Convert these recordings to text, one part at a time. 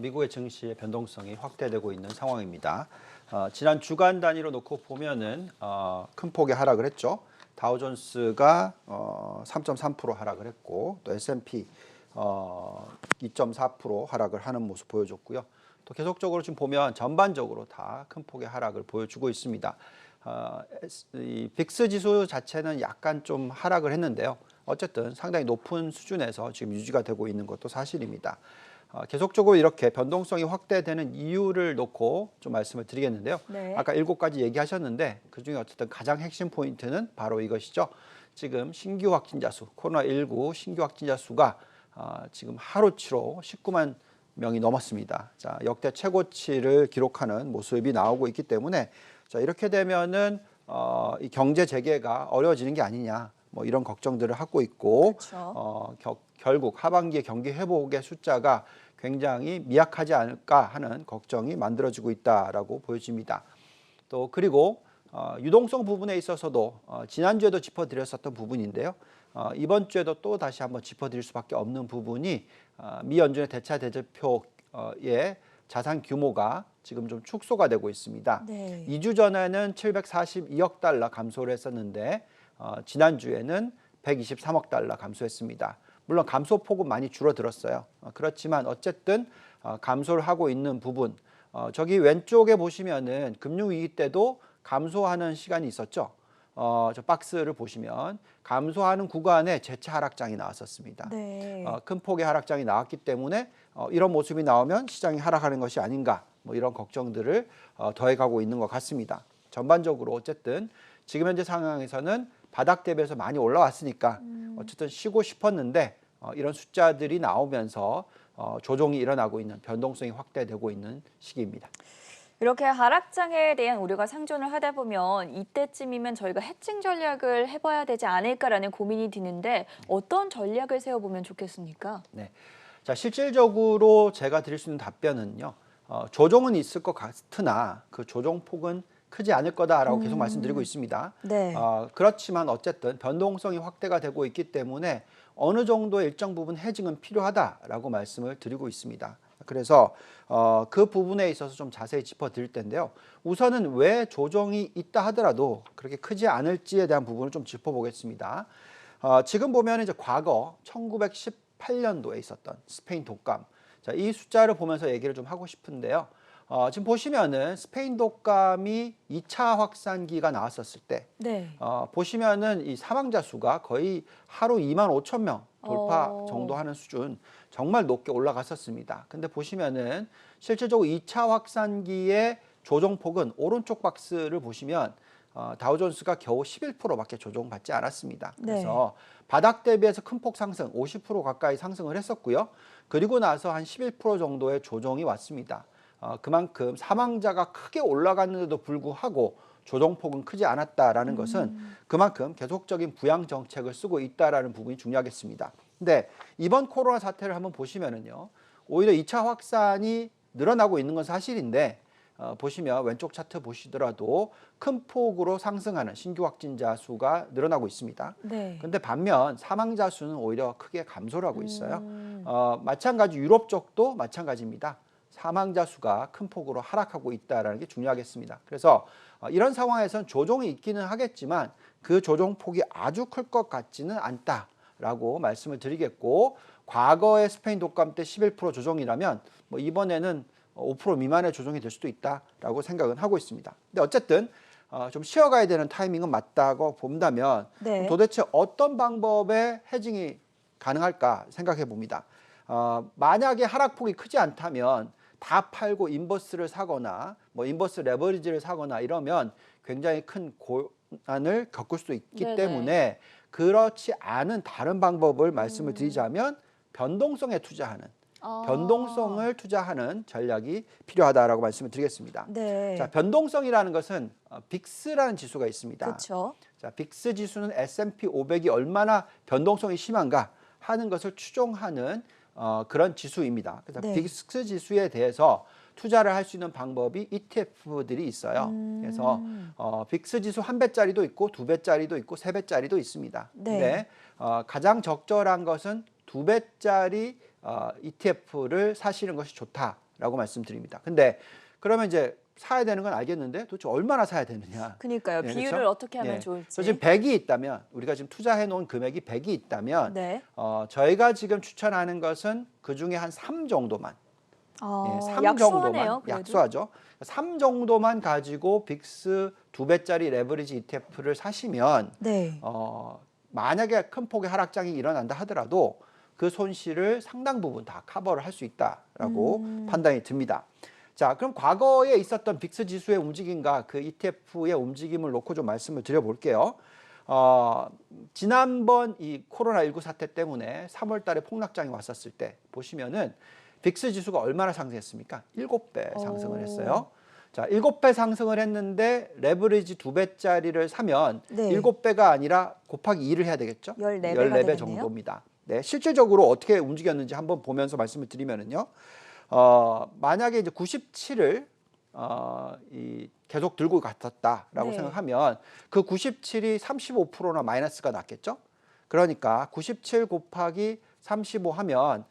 미국의 증시의 변동성이 확대되고 있는 상황입니다. 지난 주간 단위로 놓고 보면은 큰 폭의 하락을 했죠. 다우존스가 3.3% 하락을 했고 또 S&P 2.4% 하락을 하는 모습 보여줬고요. 또 계속적으로 지금 보면 전반적으로 다 큰 폭의 하락을 보여주고 있습니다. 이 빅스 지수 자체는 약간 좀 하락을 했는데요. 어쨌든 상당히 높은 수준에서 지금 유지가 되고 있는 것도 사실입니다. 계속적으로 이렇게 변동성이 확대되는 이유를 놓고 좀 말씀을 드리겠는데요. 네. 아까 7가지 얘기하셨는데 그중에 어쨌든 가장 핵심 포인트는 바로 이것이죠. 지금 신규 확진자 수, 코로나19 신규 확진자 수가 지금 하루치로 19만 명이 넘었습니다. 자, 역대 최고치를 기록하는 모습이 나오고 있기 때문에 자, 이렇게 되면은 이 경제 재개가 어려워지는 게 아니냐. 뭐 이런 걱정들을 하고 있고 결국 하반기의 경기 회복의 숫자가 굉장히 미약하지 않을까 하는 걱정이 만들어지고 있다라고 보여집니다. 또 그리고 유동성 부분에 있어서도 지난주에도 짚어드렸었던 부분인데요. 이번 주에도 또 다시 한번 짚어드릴 수밖에 없는 부분이 미 연준의 대차 대조표의 자산 규모가 지금 좀 축소가 되고 있습니다. 네. 2주 전에는 742억 달러 감소를 했었는데 지난주에는 123억 달러 감소했습니다. 물론 감소폭은 많이 줄어들었어요. 그렇지만 어쨌든 감소를 하고 있는 부분, 저기 왼쪽에 보시면은 금융위기 때도 감소하는 시간이 있었죠. 저 박스를 보시면 감소하는 구간에 재차 하락장이 나왔었습니다. 네. 큰 폭의 하락장이 나왔기 때문에 이런 모습이 나오면 시장이 하락하는 것이 아닌가 뭐 이런 걱정들을 더해가고 있는 것 같습니다. 전반적으로 어쨌든 지금 현재 상황에서는 바닥 대비해서 많이 올라왔으니까 어쨌든 쉬고 싶었는데 이런 숫자들이 나오면서 조정이 일어나고 있는 변동성이 확대되고 있는 시기입니다. 이렇게 하락장에 대한 우려가 상존을 하다 보면 이때쯤이면 저희가 해칭 전략을 해봐야 되지 않을까라는 고민이 드는데 어떤 전략을 세워보면 좋겠습니까? 네. 자, 실질적으로 제가 드릴 수 있는 답변은요. 조정은 있을 것 같으나 그 조정폭은 크지 않을 거다라고 계속 말씀드리고 있습니다. 네. 그렇지만 어쨌든 변동성이 확대가 되고 있기 때문에 어느 정도의 일정 부분 해징은 필요하다라고 말씀을 드리고 있습니다. 그래서 그 부분에 있어서 좀 자세히 짚어드릴 텐데요. 우선은 왜 조정이 있다 하더라도 그렇게 크지 않을지에 대한 부분을 좀 짚어보겠습니다. 지금 보면 이제 과거 1918년도에 있었던 스페인 독감, 자, 이 숫자를 보면서 얘기를 좀 하고 싶은데요. 지금 보시면은 스페인 독감이 2차 확산기가 나왔었을 때, 네. 보시면은 이 사망자 수가 거의 하루 2만 5천 명 돌파 정도 하는 수준, 정말 높게 올라갔었습니다. 근데 보시면은 실질적으로 2차 확산기의 조정폭은 오른쪽 박스를 보시면 다우존스가 겨우 11%밖에 조정받지 않았습니다. 그래서 바닥 대비해서 큰 폭 상승, 50% 가까이 상승을 했었고요. 그리고 나서 한 11% 정도의 조정이 왔습니다. 그만큼 사망자가 크게 올라갔는데도 불구하고 조정폭은 크지 않았다라는 것은 그만큼 계속적인 부양 정책을 쓰고 있다라는 부분이 중요하겠습니다. 근데 이번 코로나 사태를 한번 보시면은요, 오히려 2차 확산이 늘어나고 있는 건 사실인데 보시면 왼쪽 차트 보시더라도 큰 폭으로 상승하는 신규 확진자 수가 늘어나고 있습니다. 네. 근데 반면 사망자 수는 오히려 크게 감소를 하고 있어요. 마찬가지 유럽 쪽도 마찬가지입니다. 사망자 수가 큰 폭으로 하락하고 있다는 게 중요하겠습니다. 그래서 이런 상황에서는 조정이 있기는 하겠지만 그 조정폭이 아주 클 것 같지는 않다라고 말씀을 드리겠고, 과거의 스페인 독감 때 11% 조정이라면 뭐 이번에는 5% 미만의 조정이 될 수도 있다라고 생각은 하고 있습니다. 근데 어쨌든 좀 쉬어가야 되는 타이밍은 맞다고 본다면 네. 도대체 어떤 방법의 해징이 가능할까 생각해 봅니다. 만약에 하락폭이 크지 않다면 다 팔고 인버스를 사거나 뭐 인버스 레버리지를 사거나 이러면 굉장히 큰 고난을 겪을 수도 있기 네네. 때문에 그렇지 않은 다른 방법을 말씀을 드리자면 변동성에 투자하는 변동성을 투자하는 전략이 필요하다라고 말씀을 드리겠습니다. 네. 자, 변동성이라는 것은 빅스라는 지수가 있습니다. 그렇죠. 자, 빅스 지수는 S&P 500이 얼마나 변동성이 심한가 하는 것을 추종하는 그런 지수입니다. 그래서 네. 빅스 지수에 대해서 투자를 할 수 있는 방법이 ETF들이 있어요. 그래서 빅스 지수 1배짜리도 있고 2배짜리도 있고 3배짜리도 있습니다. 네. 근데 가장 적절한 것은 2배짜리 ETF를 사시는 것이 좋다라고 된다라고 말씀드립니다. 근데 그러면 이제 사야 되는 건 알겠는데 도대체 얼마나 사야 되느냐? 그러니까요. 네, 비율을 그렇죠? 어떻게 하면 예. 좋을지. 그래서 지금 100이 있다면 우리가 지금 투자해 놓은 금액이 100이 있다면 네. 저희가 지금 추천하는 것은 그 중에 한 3 정도만 예, 3 약소하네요, 정도만 그래도. 약소하죠. 3 정도만 가지고 빅스 2배짜리 레버리지 ETF를 사시면 네. 만약에 큰 폭의 하락장이 일어난다 하더라도 그 손실을 상당 부분 다 커버를 할 수 있다라고 판단이 듭니다. 자, 그럼 과거에 있었던 빅스 지수의 움직임과 그 ETF의 움직임을 놓고 좀 말씀을 드려볼게요. 지난번 이 코로나19 사태 때문에 3월 달에 폭락장이 왔었을 때 보시면은 빅스 지수가 얼마나 상승했습니까? 7배 상승을 했어요. 자, 7배 상승을 했는데 레버리지 2배짜리를 사면 네. 7배가 아니라 곱하기 2를 해야 되겠죠? 14배가 14배 되겠네요. 정도입니다. 네, 실질적으로 어떻게 움직였는지 한번 보면서 말씀을 드리면은요. 만약에 이제 97을 계속 들고 갔었다라고 네. 생각하면 그 97이 35%나 마이너스가 났겠죠? 그러니까 97 곱하기 35 하면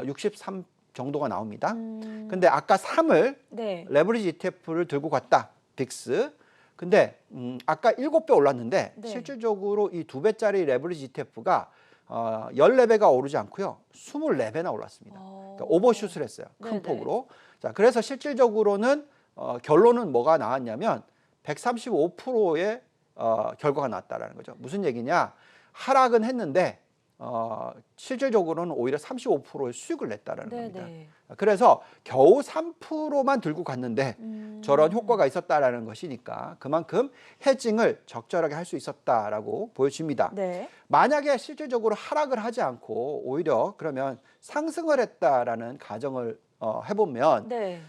63 정도가 나옵니다. 근데 아까 3을 네. 레버리지 ETF를 들고 갔다. 빅스. 근데 아까 7배 올랐는데 네. 실질적으로 이 2배짜리 레버리지 ETF가 14배가 오르지 않고요. 24배나 올랐습니다. 그러니까 오버슛을 했어요. 큰 네네. 폭으로. 자, 그래서 실질적으로는 결론은 뭐가 나왔냐면 135%의 결과가 나왔다라는 거죠. 무슨 얘기냐? 하락은 했는데 실질적으로는 오히려 35%의 수익을 냈다라는 겁니다. 네네. 그래서 겨우 3%만 들고 갔는데 저런 효과가 있었다라는 것이니까 그만큼 헤징을 적절하게 할 수 있었다라고 보여집니다. 네. 만약에 만약에 실질적으로 하락을 하지 않고 오히려 그러면 상승을 했다라는 가정을 해보면 네.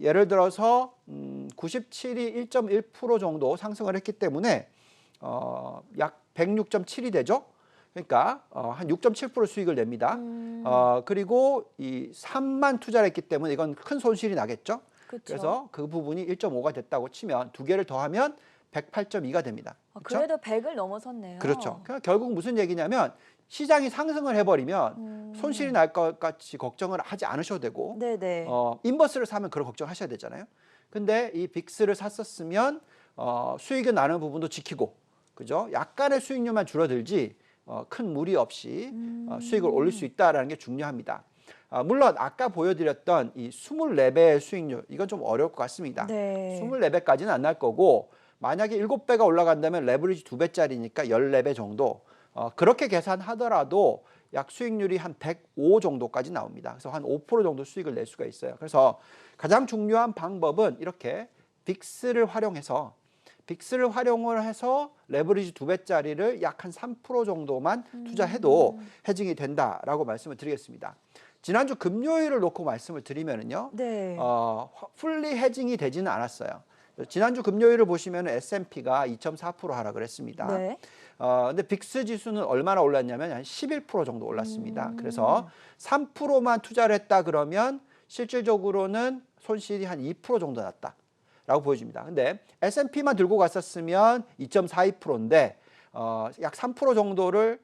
예를 들어서 97이 1.1% 정도 상승을 했기 때문에 약 106.7이 되죠. 그러니까 한 6.7% 수익을 냅니다. 그리고 이 3만 투자를 했기 때문에 이건 큰 손실이 나겠죠. 그쵸. 그래서 그 부분이 1.5가 됐다고 치면 두 개를 더하면 108.2가 됩니다. 그렇죠? 그래도 100을 넘어섰네요. 그렇죠. 그러니까 결국 무슨 얘기냐면 시장이 상승을 해버리면 손실이 날 것 같이 걱정을 하지 않으셔도 되고 네네. 인버스를 사면 그런 걱정하셔야 되잖아요. 근데 이 빅스를 샀었으면 수익이 나는 부분도 지키고 그죠? 약간의 수익률만 줄어들지 큰 무리 없이 수익을 올릴 수 있다라는 게 중요합니다. 물론 아까 보여드렸던 이 24배의 수익률 이건 좀 어려울 것 같습니다. 네. 24배까지는 안 날 거고 만약에 7배가 올라간다면 레버리지 2배짜리니까 14배 정도 그렇게 계산하더라도 약 수익률이 한 105 정도까지 나옵니다. 그래서 한 5% 정도 수익을 낼 수가 있어요. 그래서 가장 중요한 방법은 이렇게 빅스를 활용해서 빅스를 해서 레버리지 2배짜리를 약 한 3% 정도만 투자해도 헤징이 된다라고 말씀을 드리겠습니다. 지난주 금요일을 놓고 말씀을 드리면은요. 네. 풀리 헤징이 되지는 않았어요. 지난주 금요일을 보시면 S&P가 2.4% 하락을 했습니다. 네. 근데 빅스 지수는 얼마나 올랐냐면 한 11% 정도 올랐습니다. 그래서 3%만 투자를 했다 그러면 실질적으로는 손실이 한 2% 정도 났다라고 보여집니다. 근데 S&P만 들고 갔었으면 2.42%인데 약 3% 정도를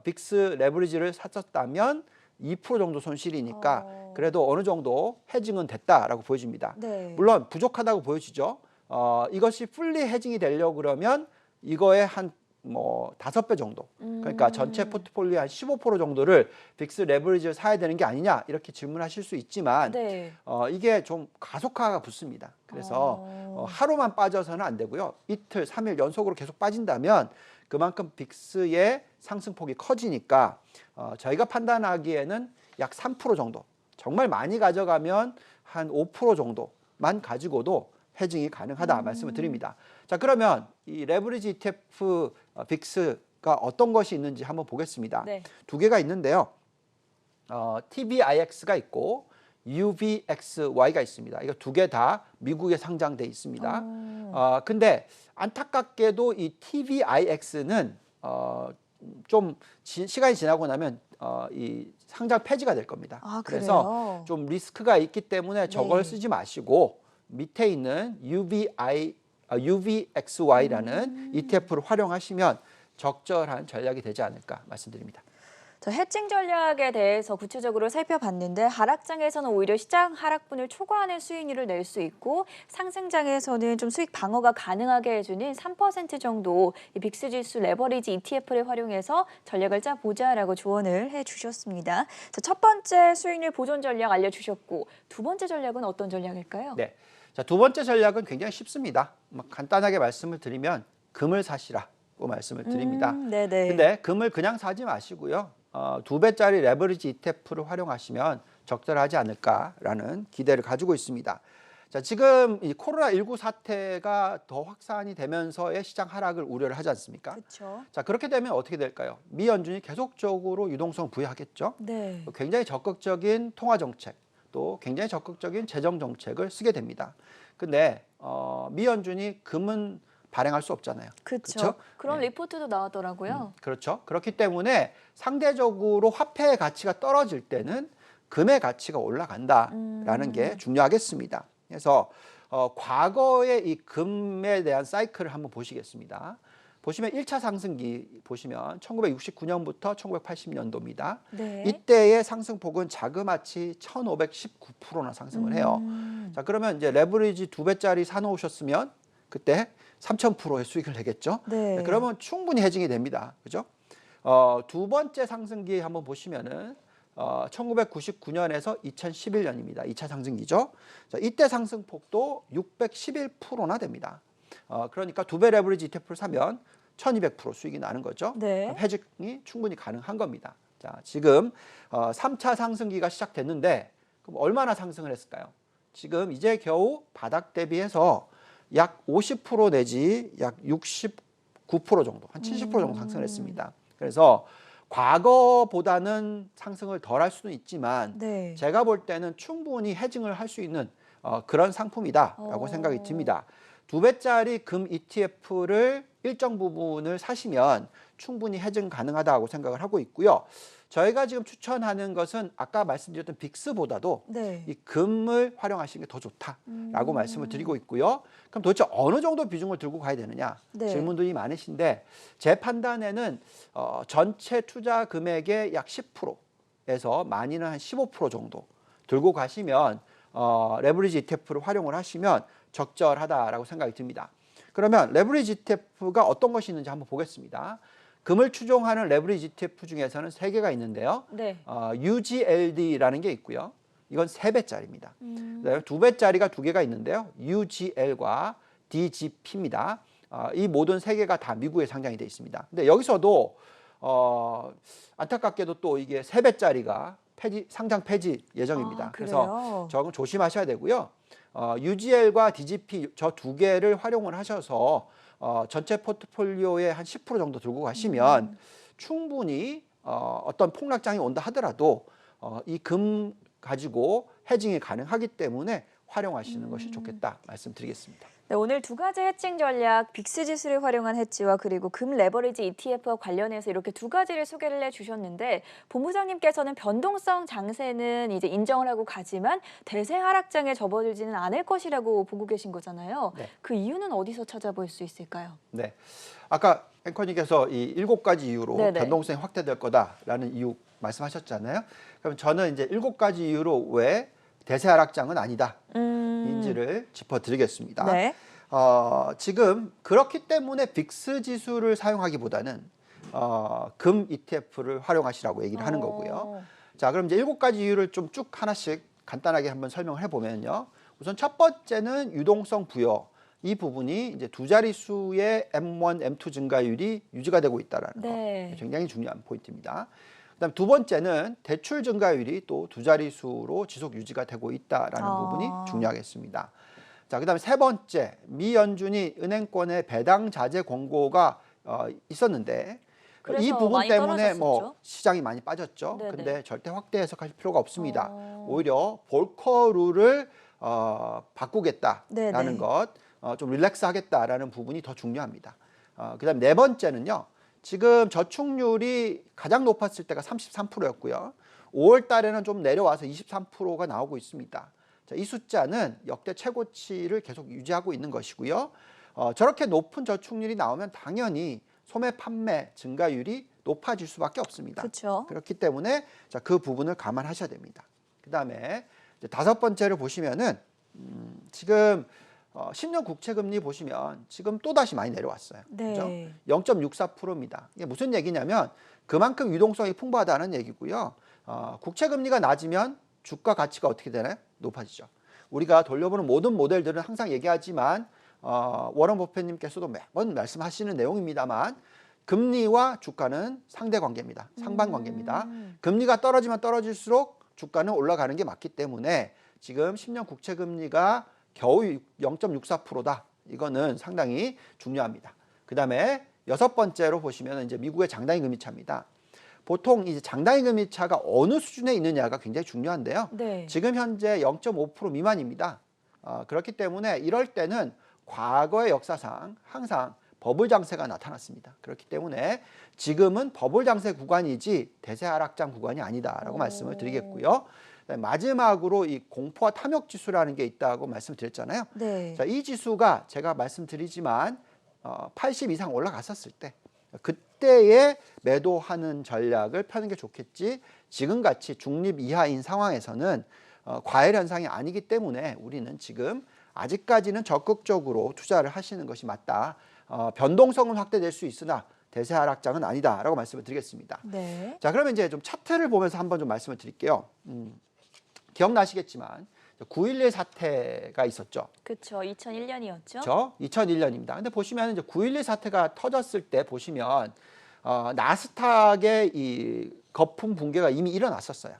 빅스 레버리지를 샀었다면 2% 정도 손실이니까 그래도 어느 정도 헤징은 됐다라고 보여집니다. 네. 물론 부족하다고 보여지죠. 이것이 풀리 헤징이 되려고 그러면 이거의 한 5배 정도. 그러니까 전체 포트폴리오 한 15% 정도를 빅스 레버리지를 사야 되는 게 아니냐 이렇게 질문하실 수 있지만 네. 이게 좀 가속화가 붙습니다. 그래서 하루만 빠져서는 안 되고요. 이틀, 3일 연속으로 계속 빠진다면 그만큼 빅스의 상승폭이 커지니까 저희가 판단하기에는 약 3% 정도. 정말 많이 가져가면 한 5% 정도만 가지고도 헤징이 가능하다 말씀을 드립니다. 자, 그러면 이 레버리지 ETF 빅스가 어떤 것이 있는지 한번 보겠습니다. 네. 두 개가 있는데요. TVIX가 있고 UVXY가 있습니다. 이거 두 개 다 미국에 상장돼 있습니다. 근데 안타깝게도 이 TVIX는 좀 시간이 지나고 나면 이 상장 폐지가 될 겁니다. 그래서 그래요? 좀 리스크가 있기 때문에 저걸 네. 쓰지 마시고 밑에 있는 UVXY라는 ETF를 활용하시면 적절한 전략이 되지 않을까 말씀드립니다. 저 해칭 전략에 대해서 구체적으로 살펴봤는데 하락장에서는 오히려 시장 하락분을 초과하는 수익률을 낼 수 있고 상승장에서는 좀 수익 방어가 가능하게 해주는 3% 정도 이 빅스지수 레버리지 ETF를 활용해서 전략을 짜보자라고 조언을 해주셨습니다. 자, 첫 번째 수익률 보존 전략 알려주셨고 두 번째 전략은 어떤 전략일까요? 네. 자, 두 번째 전략은 굉장히 쉽습니다. 간단하게 말씀을 드리면 금을 사시라고 말씀을 드립니다. 네네. 근데 금을 그냥 사지 마시고요. 2배짜리 레버리지 ETF를 활용하시면 적절하지 않을까라는 기대를 가지고 있습니다. 자, 지금 이 코로나19 사태가 더 확산이 되면서의 시장 하락을 우려를 하지 않습니까? 그렇죠. 자, 그렇게 되면 어떻게 될까요? 미 연준이 계속적으로 유동성 부여하겠죠. 네. 굉장히 적극적인 통화 정책, 또 굉장히 적극적인 재정 정책을 쓰게 됩니다. 근데 미 연준이 금은 발행할 수 없잖아요. 그렇죠. 그런 네. 리포트도 나왔더라고요. 그렇죠. 그렇기 때문에 상대적으로 화폐의 가치가 떨어질 때는 금의 가치가 올라간다라는 게 중요하겠습니다. 그래서 과거의 이 금에 대한 사이클을 한번 보시겠습니다. 보시면 1차 상승기 보시면 1969년부터 1980년도입니다. 네. 이때의 상승폭은 자그마치 1519%나 상승을 해요. 자, 그러면 이제 레버리지 2배짜리 사놓으셨으면 그때 3000%의 수익을 내겠죠. 네. 그러면 충분히 해징이 됩니다. 그죠? 두 번째 상승기 한번 보시면은 1999년에서 2011년입니다. 2차 상승기죠. 자, 이때 상승폭도 611%나 됩니다. 그러니까 2배 레버리지 ETF를 사면 1200% 수익이 나는 거죠. 네. 그럼 해증이 충분히 가능한 겁니다. 자, 지금 3차 상승기가 시작됐는데 그럼 얼마나 상승을 했을까요? 지금 이제 겨우 바닥 대비해서 약 50% 내지 약 69% 정도, 한 70% 정도 상승을 했습니다. 그래서 과거보다는 상승을 덜 할 수는 있지만 네. 제가 볼 때는 충분히 해증을 할 수 있는 그런 상품이다라고 생각이 듭니다. 2배짜리 금 ETF를 일정 부분을 사시면 충분히 해증 가능하다고 생각을 하고 있고요. 저희가 지금 추천하는 것은 아까 말씀드렸던 빅스보다도 네. 이 금을 활용하시는 게 더 좋다라고 말씀을 드리고 있고요. 그럼 도대체 어느 정도 비중을 들고 가야 되느냐 네. 질문들이 많으신데 제 판단에는 전체 투자 금액의 약 10%에서 많이는 한 15% 정도 들고 가시면 레버리지 ETF를 활용을 하시면 적절하다라고 생각이 듭니다. 그러면 레버리지 ETF가 어떤 것이 있는지 한번 보겠습니다. 금을 추종하는 레버리지 ETF 중에서는 3개가 있는데요. 네. UGLD라는 게 있고요. 이건 3배짜리입니다. 그다음에 2배짜리가 2개가 있는데요. UGL과 DGP입니다. 이 모든 3개가 다 미국에 상장이 되어 있습니다. 근데 여기서도 안타깝게도 또 이게 3배짜리가 상장 폐지 예정입니다. 그래서 저건 조심하셔야 되고요. UGL과 DGP 저 2개를 활용을 하셔서 전체 포트폴리오의 한 10% 정도 들고 가시면 충분히 어떤 폭락장이 온다 하더라도 이 금 가지고 해징이 가능하기 때문에 활용하시는 것이 좋겠다 말씀드리겠습니다. 네, 오늘 두 가지 해칭 전략, 빅스 지수를 활용한 해지와 그리고 금 레버리지 ETF와 관련해서 이렇게 두 가지를 소개를 해주셨는데 본부장님께서는 변동성 장세는 이제 인정을 하고 가지만 대세 하락장에 접어들지는 않을 것이라고 보고 계신 거잖아요. 네. 그 이유는 어디서 찾아볼 수 있을까요? 네, 아까 앵커님께서 이 7가지 이유로 네네. 변동성이 확대될 거다라는 이유 말씀하셨잖아요. 그럼 저는 이제 7가지 이유로 왜 대세 하락장은 아니다. 인지를 짚어드리겠습니다. 네. 지금 그렇기 때문에 빅스 지수를 사용하기보다는 금 ETF를 활용하시라고 얘기를 하는 거고요. 자, 그럼 이제 7가지 이유를 좀 쭉 하나씩 간단하게 한번 설명을 해보면요. 우선 첫 번째는 유동성 부여. 이 부분이 이제 두 자릿수의 M1, M2 증가율이 유지가 되고 있다는 네. 거. 굉장히 중요한 포인트입니다. 그다음 두 번째는 대출 증가율이 또 두 자릿수로 지속 유지가 되고 있다라는 부분이 중요하겠습니다. 자, 그다음에 세 번째, 미 연준이 은행권의 배당 자제 권고가 있었는데 이 부분 때문에 뭐 시장이 많이 빠졌죠. 네네. 근데 절대 확대 해석할 필요가 없습니다. 오히려 볼커룰을 바꾸겠다라는 네네. 것, 좀 릴렉스 하겠다라는 부분이 더 중요합니다. 그다음 네 번째는요. 지금 저축률이 가장 높았을 때가 33%였고요. 5월 달에는 좀 내려와서 23%가 나오고 있습니다. 자, 이 숫자는 역대 최고치를 계속 유지하고 있는 것이고요. 저렇게 높은 저축률이 나오면 당연히 소매 판매 증가율이 높아질 수밖에 없습니다. 그렇죠. 그렇기 때문에 자, 그 부분을 감안하셔야 됩니다. 그다음에 이제 다섯 번째를 보시면은 지금 10년 국채 금리 보시면 지금 또 다시 많이 내려왔어요. 그죠? 네. 0.64%입니다. 이게 무슨 얘기냐면 그만큼 유동성이 풍부하다는 얘기고요. 국채 금리가 낮으면 주가 가치가 어떻게 되나요? 높아지죠. 우리가 돌려보는 모든 모델들은 항상 얘기하지만 워런 버핏님께서도 매번 말씀하시는 내용입니다만 금리와 주가는 상대 관계입니다. 상반 관계입니다. 금리가 떨어지면 떨어질수록 주가는 올라가는 게 맞기 때문에 지금 10년 국채 금리가 겨우 0.64%다. 이거는 상당히 중요합니다. 그다음에 여섯 번째로 보시면 이제 미국의 장단기 금리차입니다. 보통 이제 장단기 금리차가 어느 수준에 있느냐가 굉장히 중요한데요. 네. 지금 현재 0.5% 미만입니다. 그렇기 때문에 이럴 때는 과거의 역사상 항상 버블 장세가 나타났습니다. 그렇기 때문에 지금은 버블 장세 구간이지 대세 하락장 구간이 아니다라고 말씀을 드리겠고요. 마지막으로 이 공포와 탐욕 지수라는 게 있다고 말씀드렸잖아요. 네. 자, 이 지수가 제가 말씀드리지만 80 이상 올라갔었을 때 그때에 매도하는 전략을 펴는 게 좋겠지 지금같이 중립 이하인 상황에서는 과열 현상이 아니기 때문에 우리는 지금 아직까지는 적극적으로 투자를 하시는 것이 맞다. 변동성은 확대될 수 있으나 대세 하락장은 아니다라고 말씀을 드리겠습니다. 네. 자, 그러면 이제 좀 차트를 보면서 한번 좀 말씀을 드릴게요. 기억나시겠지만 9.11 사태가 있었죠. 그렇죠. 2001년이었죠. 그렇죠? 2001년입니다. 근데 보시면 이제 9.11 사태가 터졌을 때 보시면 나스닥의 이 거품 붕괴가 이미 일어났었어요.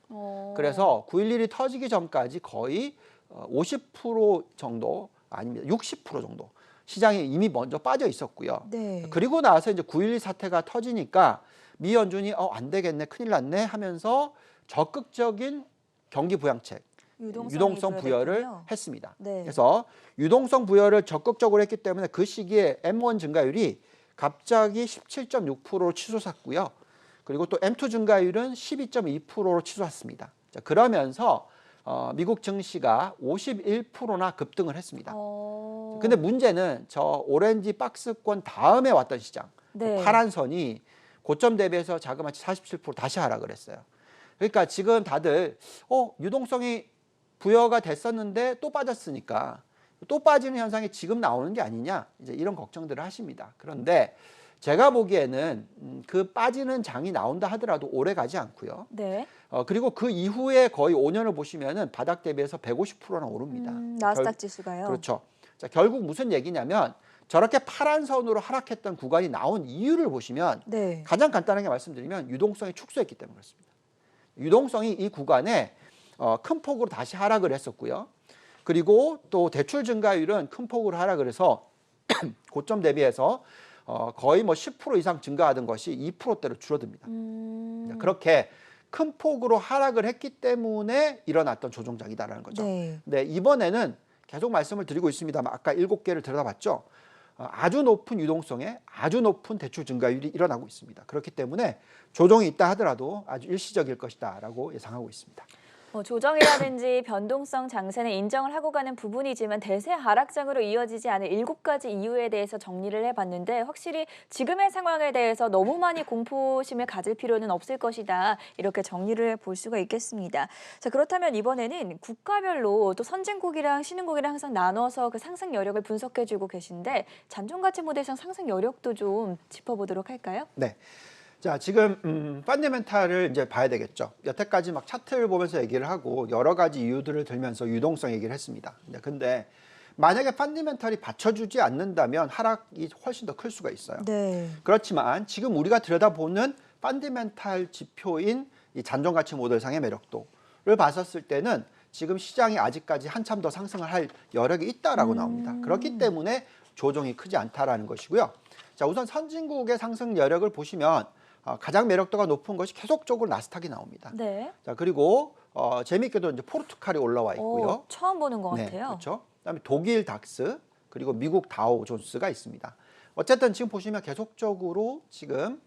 그래서 9.11이 터지기 전까지 거의 50% 정도 아닙니다. 60% 정도 시장에 이미 먼저 빠져 있었고요. 네. 그리고 나서 이제 9.11 사태가 터지니까 미 연준이 안 되겠네, 큰일 났네 하면서 적극적인 경기 부양책, 유동성 부여를 부여됐군요. 했습니다. 네. 그래서 유동성 부여를 적극적으로 했기 때문에 그 시기에 M1 증가율이 갑자기 17.6%로 치솟았고요. 그리고 또 M2 증가율은 12.2%로 치솟았습니다. 자, 그러면서 미국 증시가 51%나 급등을 했습니다. 근데 문제는 저 오렌지 박스권 다음에 왔던 시장, 네. 파란 선이 고점 대비해서 자그마치 47% 다시 하락을 했어요. 그러니까 지금 다들 유동성이 부여가 됐었는데 또 빠졌으니까 또 빠지는 현상이 지금 나오는 게 아니냐, 이제 이런 걱정들을 하십니다. 그런데 제가 보기에는 그 빠지는 장이 나온다 하더라도 오래 가지 않고요. 네. 그리고 그 이후에 거의 5년을 보시면은 바닥 대비해서 150%나 오릅니다. 나스닥 지수가요. 그렇죠. 자, 결국 무슨 얘기냐면 저렇게 파란 선으로 하락했던 구간이 나온 이유를 보시면 네. 가장 간단하게 말씀드리면 유동성이 축소했기 때문에 그렇습니다. 유동성이 이 구간에 큰 폭으로 다시 하락을 했었고요. 그리고 또 대출 증가율은 큰 폭으로 하락을 해서 고점 대비해서 거의 뭐 10% 이상 증가하던 것이 2%대로 줄어듭니다. 그렇게 큰 폭으로 하락을 했기 때문에 일어났던 조정장이다라는 거죠. 네. 네, 이번에는 계속 말씀을 드리고 있습니다만 아까 7개를 들여다봤죠. 아주 높은 유동성에 아주 높은 대출 증가율이 일어나고 있습니다. 그렇기 때문에 조정이 있다 하더라도 아주 일시적일 것이다라고 예상하고 있습니다. 조정이라든지 변동성 장세는 인정을 하고 가는 부분이지만 대세 하락장으로 이어지지 않을 7가지 이유에 대해서 정리를 해봤는데 확실히 지금의 상황에 대해서 너무 많이 공포심을 가질 필요는 없을 것이다. 이렇게 정리를 볼 수가 있겠습니다. 자, 그렇다면 이번에는 국가별로 또 선진국이랑 신흥국이랑 항상 나눠서 그 상승 여력을 분석해주고 계신데 잔존가치 모델상 상승 여력도 좀 짚어보도록 할까요? 네. 자, 지금 펀더멘탈을 이제 봐야 되겠죠. 여태까지 막 차트를 보면서 얘기를 하고 여러 가지 이유들을 들면서 유동성 얘기를 했습니다. 근데 만약에 펀더멘탈이 받쳐주지 않는다면 하락이 훨씬 더 클 수가 있어요. 네. 그렇지만 지금 우리가 들여다보는 펀더멘탈 지표인 이 잔존가치 모델상의 매력도를 봤었을 때는 지금 시장이 아직까지 한참 더 상승을 할 여력이 있다라고 나옵니다. 그렇기 때문에 조정이 크지 않다라는 것이고요. 자, 우선 선진국의 상승 여력을 보시면 가장 매력도가 높은 것이 계속적으로 나스닥이 나옵니다. 네. 자, 그리고 재미있게도 이제 포르투갈이 올라와 있고요. 처음 보는 것 네, 같아요. 그렇죠. 그다음에 독일 닥스 그리고 미국 다우 존스가 있습니다. 어쨌든 지금 보시면 계속적으로 지금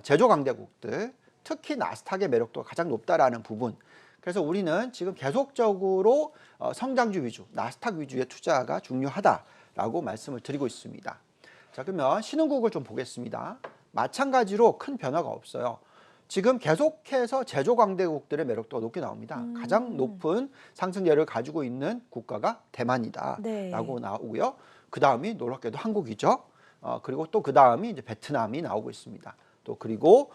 제조 강대국들 특히 나스닥의 매력도가 가장 높다라는 부분. 그래서 우리는 지금 계속적으로 성장주 위주, 나스닥 위주의 투자가 중요하다라고 말씀을 드리고 있습니다. 자, 그러면 신흥국을 좀 보겠습니다. 마찬가지로 큰 변화가 없어요. 지금 계속해서 제조 강대국들의 매력도가 높게 나옵니다. 가장 높은 상승률을 가지고 있는 국가가 대만이다라고 네. 나오고요. 그 다음이 놀랍게도 한국이죠. 그리고 또 그 다음이 이제 베트남이 나오고 있습니다. 또 그리고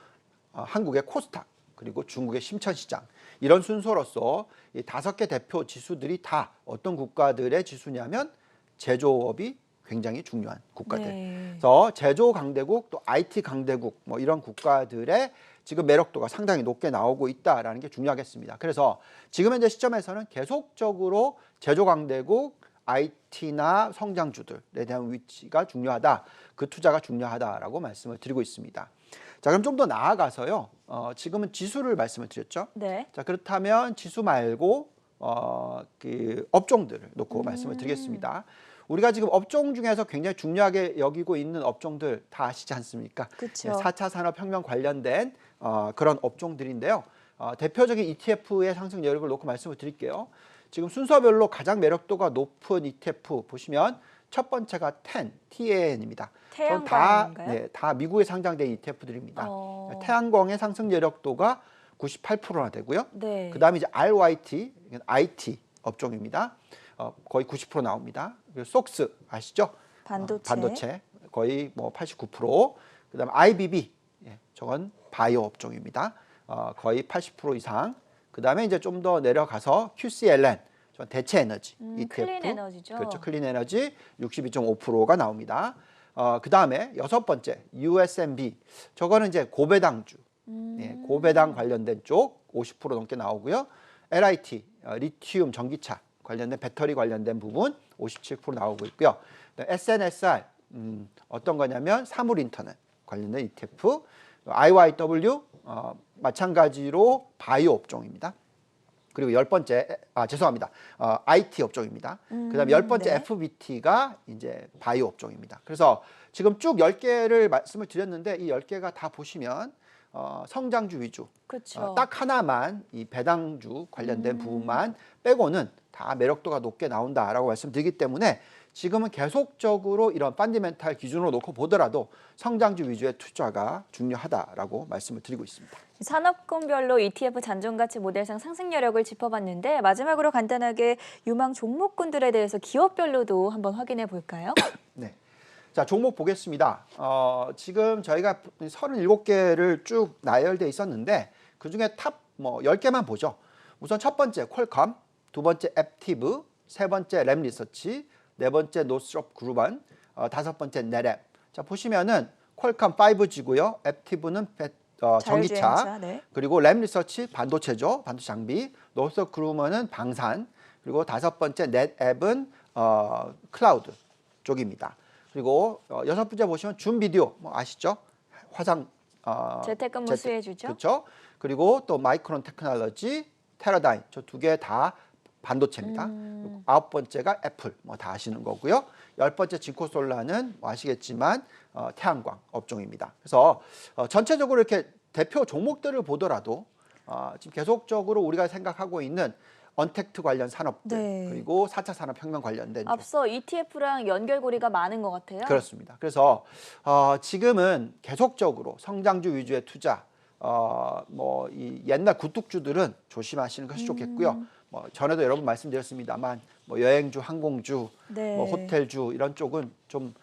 한국의 코스닥, 그리고 중국의 심천시장, 이런 순서로서 이 5개 대표 지수들이 다 어떤 국가들의 지수냐면 제조업이 굉장히 중요한 국가들. 네. 그래서 제조 강대국, 또 IT 강대국, 뭐 이런 국가들의 지금 매력도가 상당히 높게 나오고 있다라는 게 중요하겠습니다. 그래서 지금 현재 시점에서는 계속적으로 제조 강대국, IT나 성장주들에 대한 위치가 중요하다, 그 투자가 중요하다라고 말씀을 드리고 있습니다. 자, 그럼 좀 더 나아가서요. 지금은 지수를 말씀을 드렸죠. 네. 자, 그렇다면 지수 말고 그 업종들을 놓고 말씀을 드리겠습니다. 우리가 지금 업종 중에서 굉장히 중요하게 여기고 있는 업종들 다 아시지 않습니까? 그쵸. 4차 산업혁명 관련된 그런 업종들인데요. 대표적인 ETF의 상승 여력을 놓고 말씀을 드릴게요. 지금 순서별로 가장 매력도가 높은 ETF 보시면 첫 번째가 TAN입니다. 태양광인가요? 네, 다 미국에 상장된 ETF들입니다. 태양광의 상승 여력도가 98%나 되고요. 네. 그다음에 이제 RYT, IT 업종입니다. 거의 90% 나옵니다. 그리고 속스 아시죠? 반도체 거의 뭐 89%. 그다음에 IBB, 저건 바이오 업종입니다. 거의 80% 이상. 그다음에 이제 좀 더 내려가서 QCLN, 대체 에너지 ETF. 클린 에너지죠. 그렇죠. 클린 에너지 62.5%가 나옵니다. 그다음에 6번째 USMB, 저거는 이제 고배당주. 고배당 관련된 쪽 50% 넘게 나오고요. LIT, 리튬 전기차 관련된 배터리 관련된 부분 57% 나오고 있고요. SNSR, 어떤 거냐면 사물 인터넷 관련된 ETF. IYW, 마찬가지로 바이오 업종입니다. 그리고 10번째, 죄송합니다. IT 업종입니다. 그다음에 10번째 네. FBT가 이제 바이오 업종입니다. 그래서 지금 쭉 10개를 말씀을 드렸는데 이 10개가 다 보시면 성장주 위주. 그렇죠. 딱 하나만 이 배당주 관련된 부분만 빼고는 다 매력도가 높게 나온다라고 말씀드리기 때문에 지금은 계속적으로 이런 펀더멘탈 기준으로 놓고 보더라도 성장주 위주의 투자가 중요하다라고 말씀을 드리고 있습니다. 산업군별로 ETF 잔존가치 모델상 상승 여력을 짚어봤는데 마지막으로 간단하게 유망 종목군들에 대해서 기업별로도 한번 확인해 볼까요? 네. 자, 종목 보겠습니다. 지금 저희가 37개를 쭉 나열돼 있었는데 그중에 탑 10개만 보죠. 우선 첫 번째 퀄컴, 두 번째 앱티브, 세 번째 램리서치, 네 번째 노스롭 그룹원, 다섯 번째 네랩. 자, 보시면은 퀄컴 5G고요. 앱티브는 전기차, 자율주행차, 네. 그리고 램리서치 반도체죠. 반도체 장비, 노스롭 그룹원은 방산, 그리고 다섯 번째 넷앱은 클라우드 쪽입니다. 그리고 여섯 번째 보시면 줌비디오 아시죠? 화상 재택근무 수혜주죠. 그렇죠. 그리고 또 마이크론 테크놀로지, 테라다임, 저 두 개 다 반도체입니다. 그리고 아홉 번째가 애플, 다 아시는 거고요. 열 번째 진코솔라는 아시겠지만 태양광 업종입니다. 그래서 전체적으로 이렇게 대표 종목들을 보더라도 지금 계속적으로 우리가 생각하고 있는 언택트 관련 산업들, 네. 그리고 4차 산업혁명 관련된 쪽. 앞서 ETF랑 연결고리가 많은 것 같아요. 그렇습니다. 그래서 지금은 계속적으로 성장주 위주의 투자, 이 옛날 굴뚝주들은 조심하시는 것이 좋겠고요. 전에도 여러 번 말씀드렸습니다만 여행주, 항공주, 네. 호텔주 이런 쪽은 좀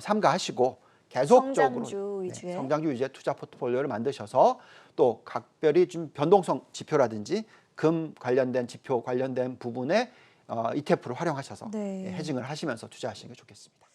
삼가하시고 계속적으로 성장주 위주의. 성장주 위주의 투자 포트폴리오를 만드셔서 또 각별히 좀 변동성 지표라든지 금 관련된 지표 관련된 부분에 ETF를 활용하셔서 네. 해징을 하시면서 투자하시는 게 좋겠습니다.